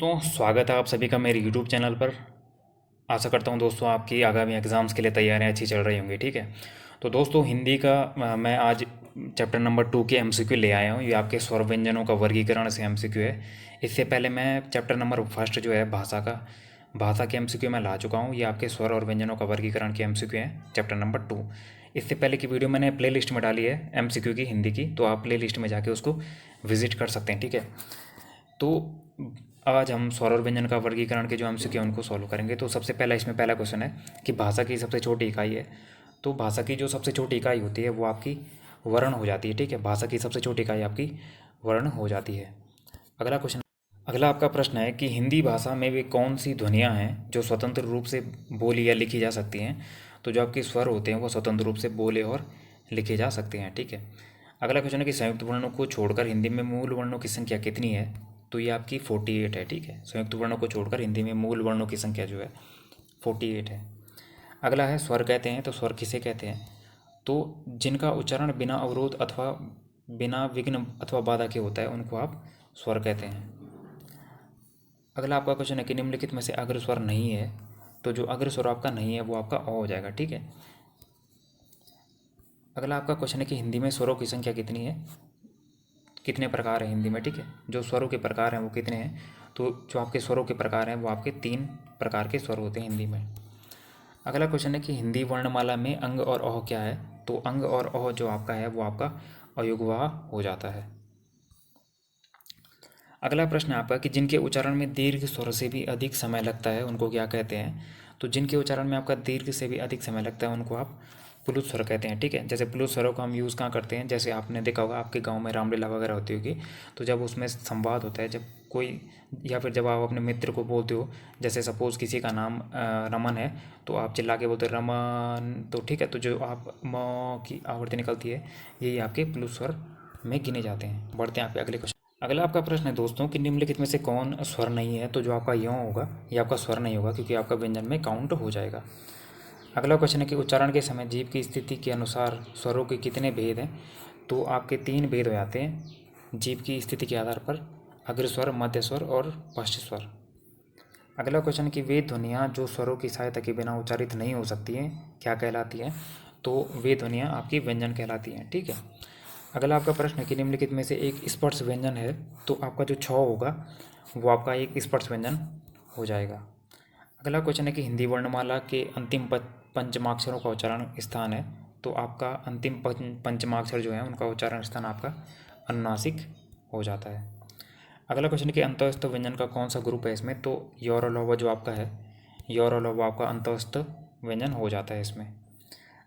तो स्वागत है आप सभी का मेरे यूट्यूब चैनल पर। आशा करता हूँ दोस्तों आपकी आगामी एग्ज़ाम्स के लिए तैयारियां अच्छी चल रही होंगी। ठीक है, तो दोस्तों हिंदी का मैं आज चैप्टर नंबर 2 के एमसीक्यू ले आया हूँ। ये आपके स्वर व्यंजनों का वर्गीकरण से एमसीक्यू है। इससे पहले मैं चैप्टर नंबर फर्स्ट जो है भाषा के एमसीक्यू मैं ला चुका हूँ। ये आपके स्वर और व्यंजनों का वर्गीकरण के एमसीक्यू है चैप्टर नंबर 2। इससे पहले की वीडियो मैंने प्ले लिस्ट में डाली है एमसीक्यू की हिंदी की, तो आप प्ले लिस्ट में जाके उसको विजिट कर सकते हैं। ठीक है, तो आज हम स्वर और व्यंजन का वर्गीकरण के जो एमसीक्यू है उनको सॉल्व करेंगे। तो सबसे पहला इसमें पहला क्वेश्चन है कि भाषा की सबसे छोटी इकाई है। तो भाषा की जो सबसे छोटी इकाई होती है वो आपकी वर्ण हो जाती है। ठीक है, भाषा की सबसे छोटी इकाई आपकी वर्ण हो जाती है। अगला क्वेश्चन, अगला आपका प्रश्न है कि हिंदी भाषा में वे कौन सी ध्वनियाँ हैं जो स्वतंत्र रूप से बोली या लिखी जा सकती हैं। तो जो आपके स्वर होते हैं वो स्वतंत्र रूप से बोले और लिखे जा सकते हैं। ठीक है, अगला क्वेश्चन है कि संयुक्त वर्णों को छोड़कर हिंदी में मूल वर्णों की संख्या कितनी है। तो ये आपकी 48 है। ठीक है, संयुक्त वर्णों को छोड़कर हिंदी में मूल वर्णों की संख्या जो है 48 है। अगला है स्वर कहते हैं, तो स्वर किसे कहते हैं। तो जिनका उच्चारण बिना अवरोध अथवा बिना विघ्न अथवा बाधा के होता है उनको आप स्वर कहते हैं। अगला आपका क्वेश्चन है कि निम्नलिखित में से अग्र स्वर नहीं है। तो जो अग्र स्वर आपका नहीं है वो आपका अ हो जाएगा। ठीक है, अगला आपका क्वेश्चन है कि हिंदी में स्वरों की संख्या कितनी है, कितने प्रकार हैं हिंदी में। ठीक है, जो स्वरों के प्रकार हैं वो कितने हैं। तो जो आपके स्वरों के प्रकार हैं वो आपके 3 प्रकार के स्वर होते हैं हिंदी में। अगला क्वेश्चन है कि हिंदी वर्णमाला में अंग और अह क्या है। तो अंग और अह जो आपका है वो आपका अयुग्मवाह हो जाता है। अगला प्रश्न है आपका कि जिनके उच्चारण में दीर्घ स्वर से भी अधिक समय लगता है उनको क्या कहते हैं। तो जिनके उच्चारण में आपका दीर्घ से भी अधिक समय लगता है उनको आप प्लुत स्वर कहते हैं। ठीक है, जैसे प्लुत स्वरों को हम यूज़ कहाँ करते हैं, जैसे आपने देखा होगा आपके गांव में रामलीला वगैरह होती होगी, तो जब उसमें संवाद होता है, जब कोई या फिर जब आप अपने मित्र को बोलते हो, जैसे सपोज़ किसी का नाम रमन है, तो आप चिल्ला के बोलते हो रमन, तो ठीक है, तो जो आप म की आवृत्ति निकलती है यही आपके प्लुत स्वर में गिने जाते हैं। बढ़ते हैं आपके अगले क्वेश्चन। अगला आपका प्रश्न है दोस्तों कि निम्नलिखित में से कौन स्वर नहीं है। तो जो आपका यों होगा ये आपका स्वर नहीं होगा क्योंकि आपका व्यंजन में काउंट हो जाएगा। अगला क्वेश्चन है कि उच्चारण के समय जीभ की स्थिति के अनुसार स्वरों के कितने भेद हैं। तो आपके 3 भेद हो जाते हैं जीभ की स्थिति के आधार पर, अग्र स्वर, मध्य स्वर और पश्च स्वर। अगला क्वेश्चन है कि वे ध्वनियाँ जो स्वरों की सहायता के बिना उच्चारित नहीं हो सकती हैं क्या कहलाती हैं। तो वे ध्वनियाँ आपकी व्यंजन कहलाती हैं। ठीक है, अगला आपका प्रश्न है कि निम्नलिखित में से एक स्पर्श व्यंजन है। तो आपका जो छ होगा वो आपका एक स्पर्श व्यंजन हो जाएगा। अगला क्वेश्चन है कि हिंदी वर्णमाला के अंतिम पंचमाक्षरों का उच्चारण स्थान है। तो आपका अंतिम पंचमाक्षर जो है उनका उच्चारण स्थान आपका अनुनासिक हो जाता है। अगला क्वेश्चन है कि अंतःस्थ व्यंजन का कौन सा ग्रुप है इसमें। तो योर और लव जो आपका है, योर और लव आपका अंतःस्थ व्यंजन हो जाता है इसमें।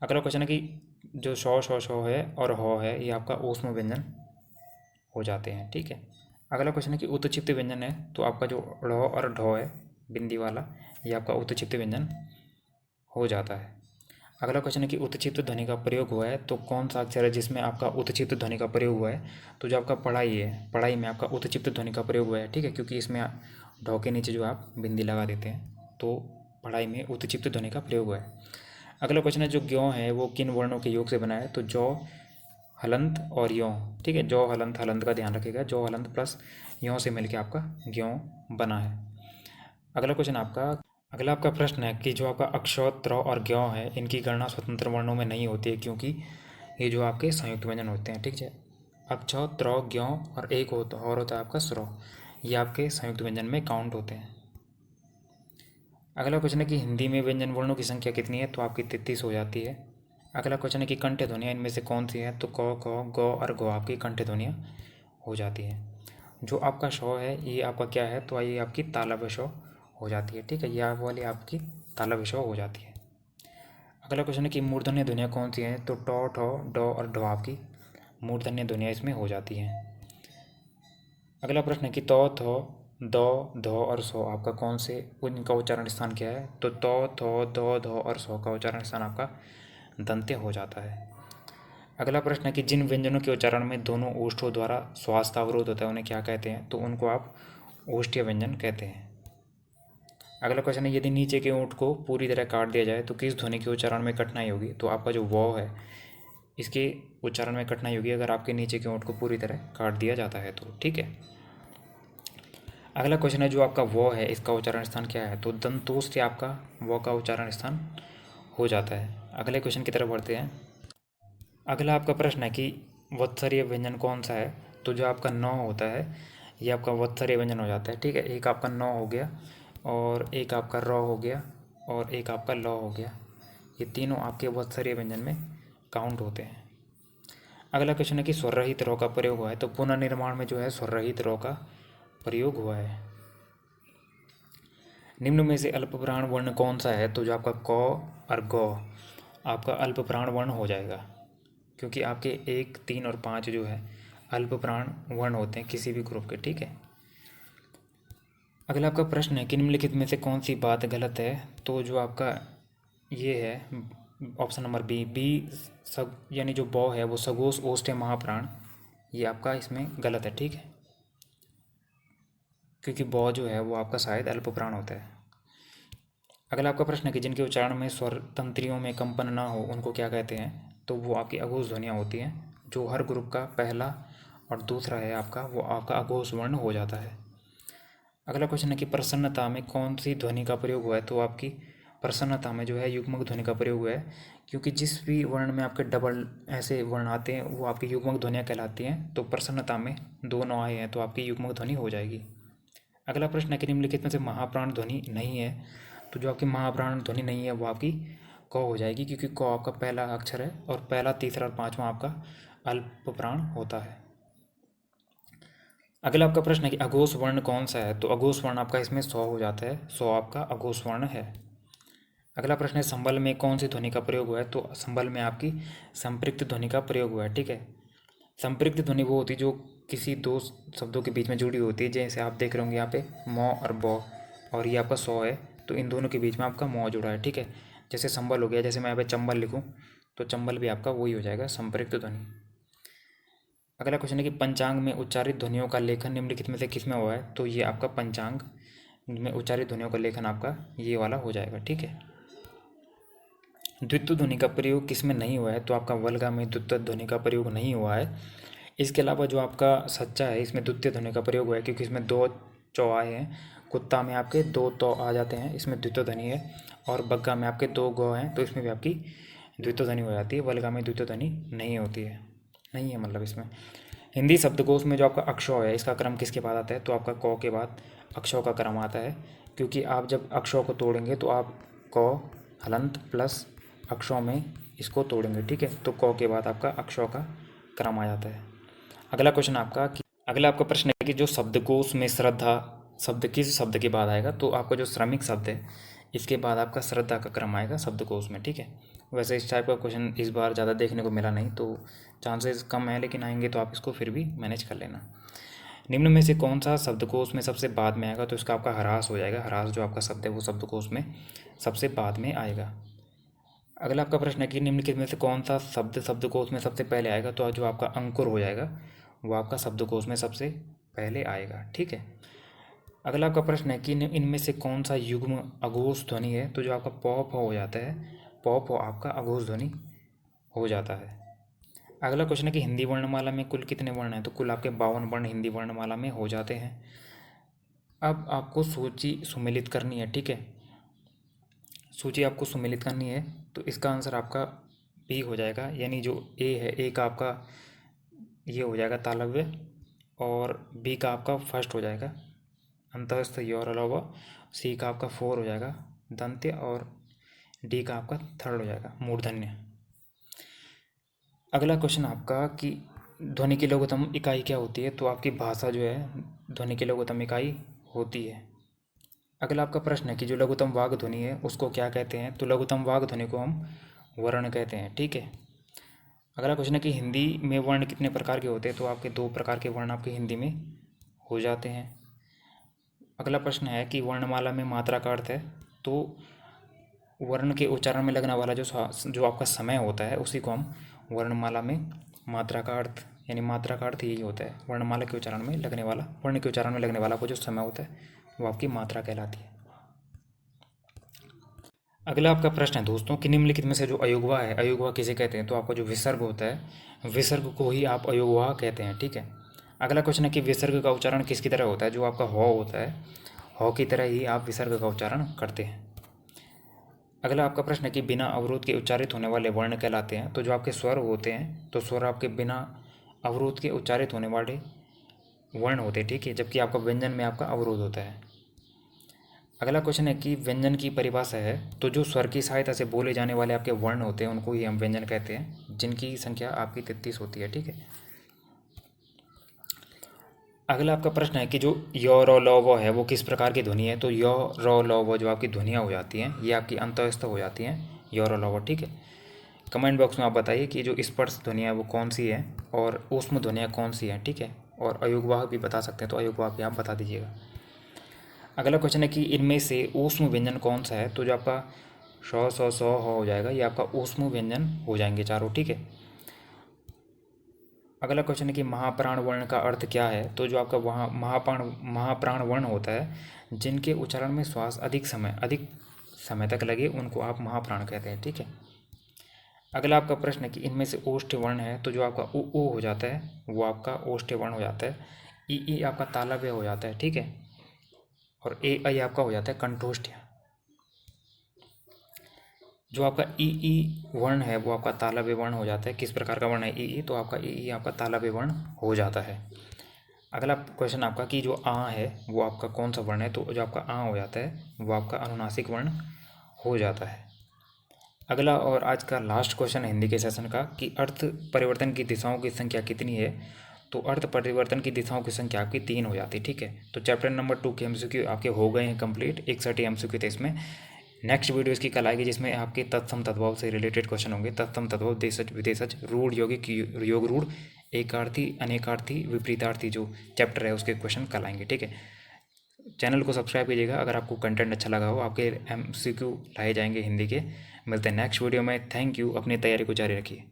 अगला क्वेश्चन है कि जो शौ है और ह है ये आपका ऊष्म व्यंजन हो जाते हैं। ठीक है, अगला क्वेश्चन है कि उत्क्षिप्त व्यंजन है। तो आपका जो ढ़ और ढ है बिंदी वाला ये आपका उत्क्षिप्त व्यंजन हो जाता है। अगला क्वेश्चन है कि उत्क्षिप्त ध्वनि का प्रयोग हुआ है। तो कौन सा अक्षर है जिसमें आपका उत्क्षिप्त ध्वनि का प्रयोग हुआ है। तो जो आपका पढ़ाई है, पढ़ाई में आपका उत्क्षिप्त ध्वनि का प्रयोग हुआ है। ठीक है, क्योंकि इसमें ढ के नीचे जो आप बिंदी लगा देते हैं तो पढ़ाई में उत्क्षिप्त ध्वनि का प्रयोग हुआ है। अगला क्वेश्चन है जो ज्यों है वो किन वर्णों के योग से बना है। तो जौ, हलंत और यों। ठीक है, जौ हलंत, हलंत का ध्यान रखिएगा, जौ हलंत प्लस यों से मिलकर आपका ज्यों बना है। अगला क्वेश्चन आपका, अगला आपका प्रश्न है कि जो आपका अक्षौ, त्र और ज्ञ है इनकी गणना स्वतंत्र वर्णों में नहीं होती है क्योंकि ये जो आपके संयुक्त व्यंजन होते हैं। ठीक है, अक्षौ, त्र, ज्ञ और एक और होता है आपका स्रो, ये आपके संयुक्त व्यंजन में काउंट होते हैं। अगला क्वेश्चन है कि हिंदी में व्यंजन वर्णों की संख्या कितनी है। तो आपकी 33 हो जाती है। अगला क्वेश्चन है कि कंठ ध्वनियाँ इनमें से कौन सी है। तो क, ख, ग और घ आपकी कंठ ध्वनियाँ हो जाती हैं। जो आपका शौ है ये आपका क्या है। तो ये आपकी तालव्य शौ हो जाती है। ठीक है, यह वाली आपकी तालव्य शौ हो जाती है। अगला क्वेश्चन है कि मूर्धन्य ध्वनियाँ कौन सी हैं। तो टॉ, ठौ, ड और ढ आपकी मूर्धन्य ध्वनियाँ इसमें हो जाती हैं। अगला प्रश्न है कि तौ, थौ, द, ध और सौ आपका कौन से उनका उच्चारण स्थान क्या है। तो तौ, थौ, द, ध और सौ का उच्चारण स्थान आपका दंत्य हो जाता है। अगला प्रश्न है कि जिन व्यंजनों के उच्चारण में दोनों ओष्ठों द्वारा श्वास का अवरोध होता है उन्हें क्या कहते हैं। तो उनको आप ओष्ठीय व्यंजन कहते हैं। अगला क्वेश्चन है यदि नीचे के ओंठ को पूरी तरह काट दिया जाए तो किस ध्वनि के उच्चारण में कठिनाई होगी। तो आपका जो व है इसके उच्चारण में कठिनाई होगी अगर आपके नीचे के ओंठ को पूरी तरह काट दिया जाता है तो। ठीक है, अगला क्वेश्चन है जो आपका वो है, इसका उच्चारण स्थान क्या है? तो दंतोस से आपका वो का उच्चारण स्थान हो जाता है। अगले क्वेश्चन की तरफ बढ़ते हैं। अगला आपका प्रश्न है कि वत्सरीय व्यंजन कौन सा है? तो जो आपका नौ होता है ये आपका वत्सरीय व्यंजन हो जाता है, ठीक है। एक आपका नौ हो गया, और एक आपका र हो गया, और एक आपका ल हो गया। ये तीनों आपके वत्सरीय व्यंजन में काउंट होते हैं। अगला क्वेश्चन है कि स्वर रहित रो का प्रयोग हुआ है। तो पुनर्निर्माण में जो है स्वर रहित रो का प्रयोग हुआ है। निम्न में से अल्प प्राण वर्ण कौन सा है? तो जो आपका क और ग आपका अल्प प्राण वर्ण हो जाएगा, क्योंकि आपके 1, 3 और 5 जो है अल्प प्राण वर्ण होते हैं किसी भी ग्रुप के, ठीक है। अगला आपका प्रश्न है कि निम्नलिखित में से कौन सी बात गलत है? तो जो आपका ये है ऑप्शन नंबर बी सग यानी जो बौ है वो सगोस ओष्ठ्य महाप्राण, ये आपका इसमें गलत है, ठीक है, क्योंकि बौ जो है वो आपका शायद अल्प प्राण होता है। अगला आपका प्रश्न है कि जिनके उच्चारण में स्वर तंत्रियों में कंपन ना हो उनको क्या कहते हैं? तो वो आपकी अघोष ध्वनियाँ होती हैं। जो हर ग्रुप का पहला और दूसरा है आपका, वो आपका अघोष वर्ण हो जाता है। अगला क्वेश्चन है कि प्रसन्नता में कौन सी ध्वनि का प्रयोग हुआ है? तो आपकी प्रसन्नता में जो है युग्मक ध्वनि का प्रयोग हुआ है, क्योंकि जिस भी वर्ण में आपके डबल ऐसे वर्ण आते हैं वो आपकी युग्मक ध्वनियाँ कहलाती हैं। तो प्रसन्नता में दोनों आए हैं तो आपकी युग्मक ध्वनि हो जाएगी। अगला प्रश्न है कि निम्नलिखित में से महाप्राण ध्वनि नहीं है। तो जो आपकी महाप्राण ध्वनि नहीं है वो आपकी क हो जाएगी, क्योंकि क आपका पहला अक्षर है और पहला, तीसरा और पांचवा आपका अल्प प्राण होता है। अगला आपका प्रश्न है कि अघोष वर्ण कौन सा है? तो अघोष वर्ण आपका इसमें 100 हो जाता है, 100 आपका अघोष वर्ण है। अगला प्रश्न है संबल में कौन सी ध्वनि का प्रयोग हुआ है? तो संबल में आपकी संपृक्त ध्वनि का प्रयोग हुआ है, ठीक है। संपृक्त ध्वनि वो होती है जो किसी दो शब्दों के बीच में जुड़ी होती है, जैसे आप देख रहे होंगे यहाँ पे मौ और बौ, और ये आपका 100 है तो इन दोनों के बीच में आपका मौ जुड़ा है, ठीक है। जैसे संबल हो गया, जैसे मैं यहाँ पे चंबल लिखूँ तो चंबल भी आपका वही हो जाएगा, संपृक्त ध्वनि। अगला क्वेश्चन है कि पंचांग में उच्चारित ध्वनियों का लेखन निम्नलिखित में से किस में हुआ है? तो ये आपका पंचांग में उच्चारित ध्वनियों का लेखन आपका ये वाला हो जाएगा, ठीक है। द्वित्व ध्वनि का प्रयोग किस में नहीं हुआ है? तो आपका वल्गा में द्वित्व ध्वनि का प्रयोग नहीं हुआ है। इसके अलावा जो आपका सच्चा है इसमें द्वितीय ध्वनि का प्रयोग हुआ है, क्योंकि इसमें 2 चौ आए हैं। कुत्ता में आपके 2 तो आ जाते हैं, इसमें द्वितीय ध्वनि है। और बग्गा में आपके 2 गौ हैं तो इसमें भी आपकी द्वितीय ध्वनि हो जाती है। वल्गा में द्वितीय ध्वनि नहीं होती है, नहीं है मतलब इसमें। हिंदी शब्दकोश में जो आपका अक्षौ है इसका क्रम किसके बाद आता है? तो आपका क के बाद अक्षौ का क्रम आता है, क्योंकि आप जब अक्षौ को तोड़ेंगे तो आप क हलंत प्लस अक्षौ में इसको तोड़ेंगे, ठीक है। तो क के बाद आपका अक्षौ का क्रम आ जाता है। अगला क्वेश्चन आपका कि अगला आपका प्रश्न है कि जो शब्दकोश में श्रद्धा शब्द किस शब्द के बाद आएगा? तो आपका जो श्रमिक शब्द है इसके बाद आपका श्रद्धा का क्रम आएगा शब्दकोश में, ठीक है। वैसे इस टाइप का क्वेश्चन इस बार ज़्यादा देखने को मिला नहीं, तो चांसेस कम है, लेकिन आएंगे तो आप इसको फिर भी मैनेज कर लेना। निम्न में से कौन सा शब्दकोश में सबसे बाद में आएगा? तो इसका आपका ह्रास हो जाएगा। ह्रास जो आपका शब्द है वो शब्दकोश में सबसे बाद में आएगा। अगला आपका प्रश्न है कि निम्नलिखित में से कौन सा शब्द शब्दकोश में सबसे पहले आएगा? तो जो आपका अंकुर हो जाएगा वो आपका शब्दकोश में सबसे पहले आएगा, ठीक है। अगला आपका प्रश्न है कि इनमें से कौन सा युग्म अघोष ध्वनि है? तो जो आपका पौ फ हो जाता है, पौ फ आपका अघोष ध्वनि हो जाता है। अगला क्वेश्चन है कि हिंदी वर्णमाला में कुल कितने वर्ण हैं? तो कुल आपके 52 वर्ण हिंदी वर्णमाला में हो जाते हैं। अब आपको सूची सुमेलित करनी है, ठीक है। सूची आपको सुमेलित करनी है, तो इसका आंसर आपका बी हो जाएगा, यानी जो ए है, ए का आपका ये हो जाएगा तालव्य, और बी का आपका फर्स्ट हो जाएगा अंतस्थ और अलावा, सी का आपका 4 हो जाएगा दंत्य, और डी का आपका 3rd हो जाएगा मूर्धन्य। अगला क्वेश्चन आपका कि ध्वनि की लघुत्तम इकाई क्या होती है? तो आपकी भाषा जो है ध्वनि की लघुत्तम इकाई होती है। अगला आपका प्रश्न है कि जो लघुत्तम वाग ध्वनि है उसको क्या कहते हैं? तो लघुत्तम वाग ध्वनि को हम वर्ण कहते हैं, ठीक है। अगला क्वेश्चन है कि हिंदी में वर्ण कितने प्रकार के होते हैं? तो आपके 2 प्रकार के वर्ण आपके हिंदी में हो जाते हैं। अगला प्रश्न है कि वर्णमाला में मात्रा का अर्थ है। तो वर्ण के उच्चारण में लगने वाला जो आपका समय होता है उसी को हम वर्णमाला में मात्रा का अर्थ, यानी मात्रा का अर्थ यही होता है। वर्णमाला के उच्चारण में लगने वाला, वर्ण के उच्चारण में लगने वाला को जो समय होता है वो आपकी मात्रा कहलाती है। अगला आपका प्रश्न है दोस्तों कि निम्नलिखित में से जो अयोगवा है, अयोगवा किसे कहते हैं? तो आपका जो विसर्ग होता है, विसर्ग को ही आप अयोगवा कहते हैं, ठीक है। अगला क्वेश्चन है कि विसर्ग का उच्चारण किसकी तरह होता है? जो आपका हौ होता है, हौ की तरह ही आप विसर्ग का उच्चारण करते हैं। अगला आपका प्रश्न है कि बिना अवरोध के उच्चारित होने वाले वर्ण कहलाते हैं। तो जो आपके स्वर होते हैं, तो स्वर आपके बिना अवरोध के उच्चारित होने वाले वर्ण होते हैं, ठीक है, जबकि आपका व्यंजन में आपका अवरोध होता है। अगला क्वेश्चन है कि व्यंजन की परिभाषा है। तो जो स्वर की सहायता से बोले जाने वाले आपके वर्ण होते हैं उनको ही हम व्यंजन कहते हैं, जिनकी संख्या आपकी 33 होती है, ठीक है। अगला आपका प्रश्न है कि जो य र ल व है वो किस प्रकार की ध्वनि है? तो य र ल व जो आपकी ध्वनियाँ हो जाती हैं ये आपकी अंतःस्थ हो जाती हैं, य र ल व, ठीक है। कमेंट बॉक्स में आप बताइए कि जो स्पर्श ध्वनियाँ वो कौन सी है और ऊष्म ध्वनियाँ कौन सी हैं, ठीक है। और अयुग्वाह भी बता सकते हैं, तो अयुग्वाह भी आप बता दीजिएगा। अगला क्वेश्चन है कि इनमें से ऊष्म व्यंजन कौन सा है? तो जो आपका स हो जाएगा, ये आपका ऊष्म व्यंजन हो जाएंगे चारों, ठीक है। अगला क्वेश्चन है कि महाप्राण वर्ण का अर्थ क्या है? तो जो आपका वहाँ महाप्राण वर्ण होता है, जिनके उच्चारण में श्वास अधिक समय तक लगे उनको आप महाप्राण कहते हैं, ठीक है। अगला आपका प्रश्न है कि इनमें से ओष्ठ वर्ण है। तो जो आपका उ हो जाता है वो आपका ओष्ठ वर्ण हो जाता है। ई आपका तालव्य हो जाता है, ठीक है। और ए आई आपका हो जाता है कंठोष्ठ। जो आपका ई वर्ण है वो आपका तालव्य वर्ण हो जाता है। किस प्रकार का वर्ण है ई? तो आपका ई आपका तालव्य वर्ण हो जाता है। अगला क्वेश्चन आपका कि जो आ है वो आपका कौन सा वर्ण है? तो जो आपका आ हो जाता है वो आपका अनुनासिक वर्ण हो जाता है। अगला और आज का लास्ट क्वेश्चन है हिंदी के सेशन का कि अर्थ परिवर्तन की दिशाओं की संख्या कितनी है? तो अर्थ परिवर्तन की दिशाओं की संख्या आपकी 3 हो जाती है, ठीक है। तो चैप्टर नंबर 2 के एमसीक्यू आपके हो गए हैं कंप्लीट, 61 एमसीक्यू थे इसमें। नेक्स्ट वीडियो इसकी कल आएगी जिसमें आपके तत्सम तद्भव से रिलेटेड क्वेश्चन होंगे। तत्सम तद्भव, देशज विदेशज, रूढ़ यौगिक योग रूढ़, एकार्थी अनेकार्थी विपरीतार्थी जो चैप्टर है उसके क्वेश्चन कल आएंगे, ठीक है। चैनल को सब्सक्राइब कीजिएगा अगर आपको कंटेंट अच्छा लगा हो। आपके एमसीक्यू लाए जाएंगे हिंदी के। मिलते हैं नेक्स्ट वीडियो में। Thank you. अपनी तैयारी को जारी रखिए।